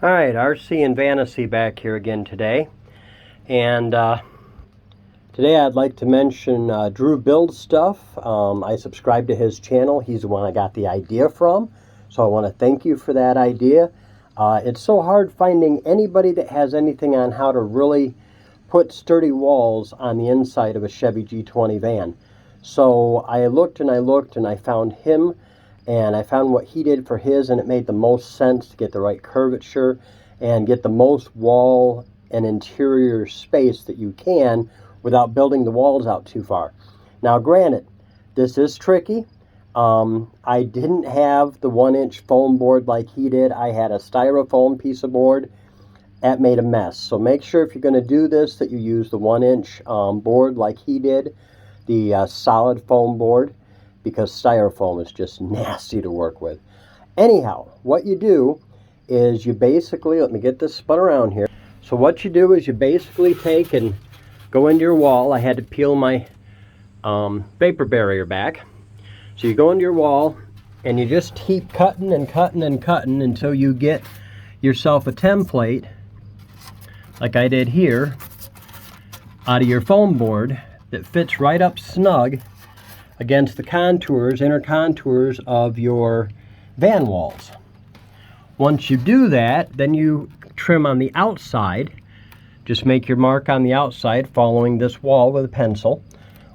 Alright, RC and Vanity back here again today. And today I'd like to mention Drew Builds Stuff. I subscribe to his channel. He's the one I got the idea from. So I want to thank you for that idea. It's so hard finding anybody that has anything on how to really put sturdy walls on the inside of a Chevy G20 van. So I looked and I found him. And I found what he did for his, and it made the most sense to get the right curvature and get the most wall and interior space that you can without building the walls out too far. Now granted, this is tricky. I didn't have the 1-inch foam board like he did. I had a styrofoam piece of board. That made a mess. So make sure if you're going to do this that you use the 1-inch board like he did, the solid foam board, because styrofoam is just nasty to work with. Anyhow, what you do is you basically, let me get this spun around here. So what you do is you basically take and go into your wall. I had to peel my vapor barrier back. So you go into your wall and you just keep cutting and cutting and cutting until you get yourself a template, like I did here, out of your foam board that fits right up snug against the contours, inner contours of your van walls. Once you do that, then you trim on the outside. Just make your mark on the outside following this wall with a pencil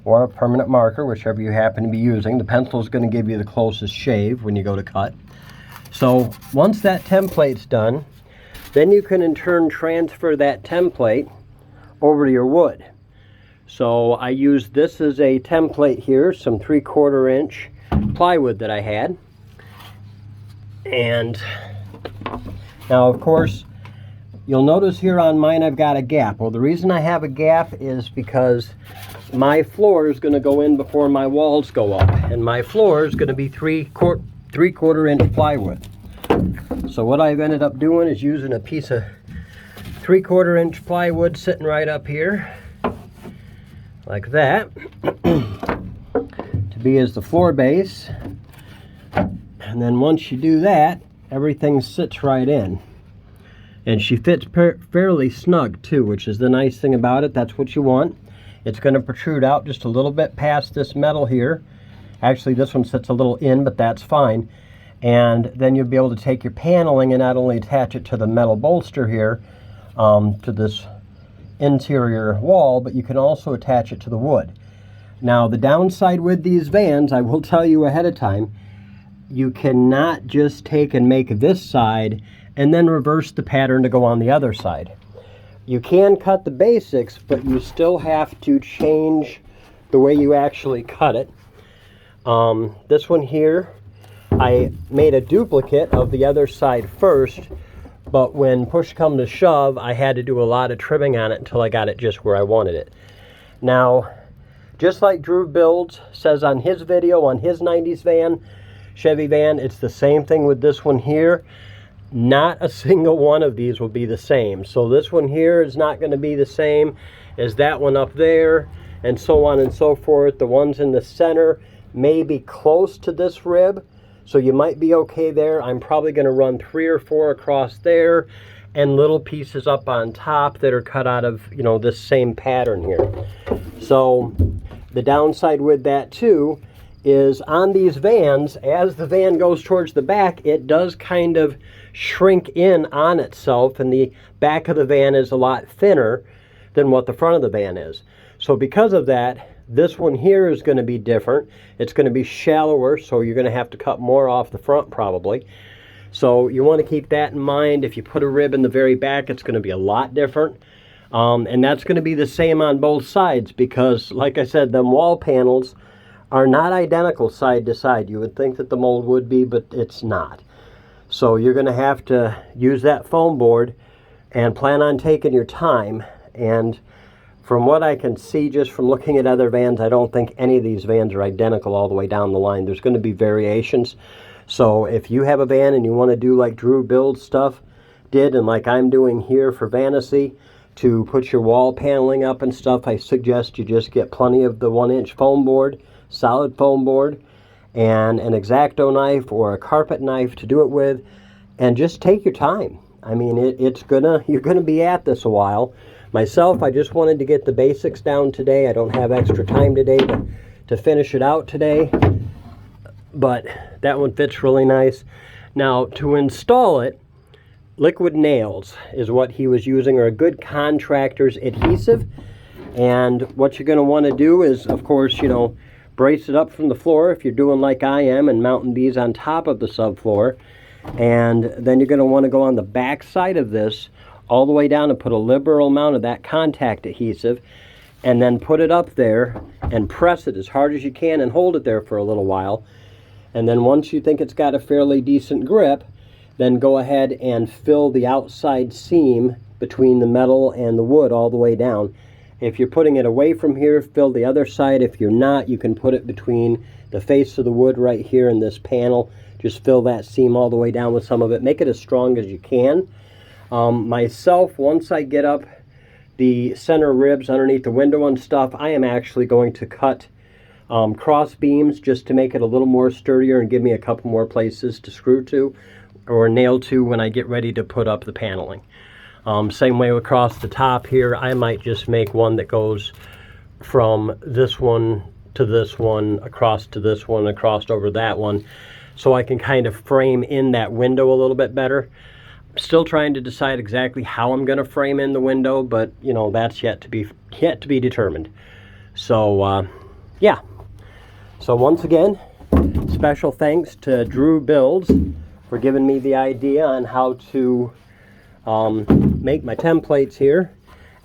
or a permanent marker, whichever you happen to be using. The pencil is going to give you the closest shave when you go to cut. So once that template's done, then you can in turn transfer that template over to your wood. So I used this as a template here, some 3/4 inch plywood that I had. And now of course, you'll notice here on mine I've got a gap. Well, the reason I have a gap is because my floor is going to go in before my walls go up. And my floor is going to be 3/4 inch plywood. So what I've ended up doing is using a piece of 3/4 inch plywood sitting right up here, like that, to be as the floor base. And then once you do that, everything sits right in. And she fits fairly snug too, which is the nice thing about it. That's what you want. It's going to protrude out just a little bit past this metal here. Actually, this one sits a little in, but that's fine. And then you'll be able to take your paneling and not only attach it to the metal bolster here, to this interior wall, but you can also attach it to the wood. Now the downside with these vans, I will tell you ahead of time, you cannot just take and make this side and then reverse the pattern to go on the other side. You can cut the basics, but you still have to change the way you actually cut it. This one here, I made a duplicate of the other side first, but when push come to shove, I had to do a lot of trimming on it until I got it just where I wanted it. Now, just like Drew Builds says on his video, on his 90s van, Chevy van, it's the same thing with this one here. Not a single one of these will be the same. So this one here is not going to be the same as that one up there, and so on and so forth. The ones in the center may be close to this rib, so you might be okay there. I'm probably going to run 3 or 4 across there and little pieces up on top that are cut out of, you know, this same pattern here. So the downside with that too is on these vans, as the van goes towards the back, it does kind of shrink in on itself, and the back of the van is a lot thinner than what the front of the van is. So because of that, this one here is going to be different. It's going to be shallower, so you're going to have to cut more off the front probably. So you want to keep that in mind. If you put a rib in the very back, it's going to be a lot different. And that's going to be the same on both sides because, like I said, them wall panels are not identical side to side. You would think that the mold would be, but it's not. So you're going to have to use that foam board and plan on taking your time. And from what I can see just from looking at other vans, I don't think any of these vans are identical all the way down the line. There's going to be variations. So if you have a van and you want to do like Drew Builds stuff did, and like I'm doing here for Vanity, to put your wall paneling up and stuff, I suggest you just get plenty of the 1-inch foam board, solid foam board, and an X-Acto knife or a carpet knife to do it with, and just take your time. I mean, you're gonna be at this a while. Myself, I just wanted to get the basics down today. I don't have extra time today to finish it out today, but that one fits really nice. Now, to install it, liquid nails is what he was using, or a good contractor's adhesive. And what you're going to want to do is, of course, you know, brace it up from the floor if you're doing like I am and mounting these on top of the subfloor. And then you're going to want to go on the back side of this all the way down and put a liberal amount of that contact adhesive, and then put it up there and press it as hard as you can and hold it there for a little while. And then once you think it's got a fairly decent grip, then go ahead and fill the outside seam between the metal and the wood all the way down. If you're putting it away from here, fill the other side. If you're not, you can put it between the face of the wood right here and this panel. Just fill that seam all the way down with some of it. Make it as strong as you can. Myself, once I get up the center ribs underneath the window and stuff, I am actually going to cut cross beams just to make it a little more sturdier and give me a couple more places to screw to or nail to when I get ready to put up the paneling. Same way across the top here, I might just make one that goes from this one to this one, across to this one, across over that one, so I can kind of frame in that window a little bit better. I'm still trying to decide exactly how I'm going to frame in the window, but you know, that's yet to be determined. So yeah. So once again, special thanks to Drew Builds for giving me the idea on how to make my templates here.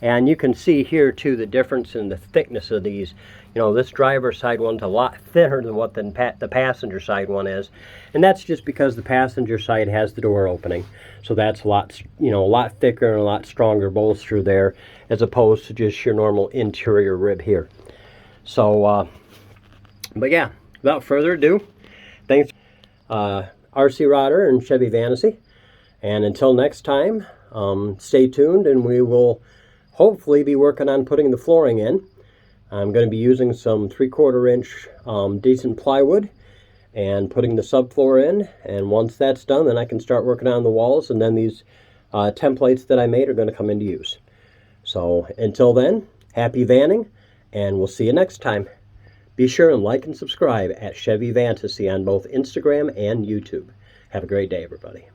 And you can see here too the difference in the thickness of these. You know, this driver's side one's a lot thinner than what the passenger side one is, and that's just because the passenger side has the door opening, so that's a lot, you know, a lot thicker and a lot stronger bolster there, as opposed to just your normal interior rib here. So but yeah, without further ado, thanks RC Rodder and Chevy Fantasy. And until next time, stay tuned, and we will hopefully be working on putting the flooring in. I'm going to be using some 3/4 inch decent plywood and putting the subfloor in. And once that's done, then I can start working on the walls, and then these templates that I made are going to come into use. So until then, happy vanning, and we'll see you next time. Be sure and like and subscribe at Chevy Fantasy on both Instagram and YouTube. Have a great day, everybody.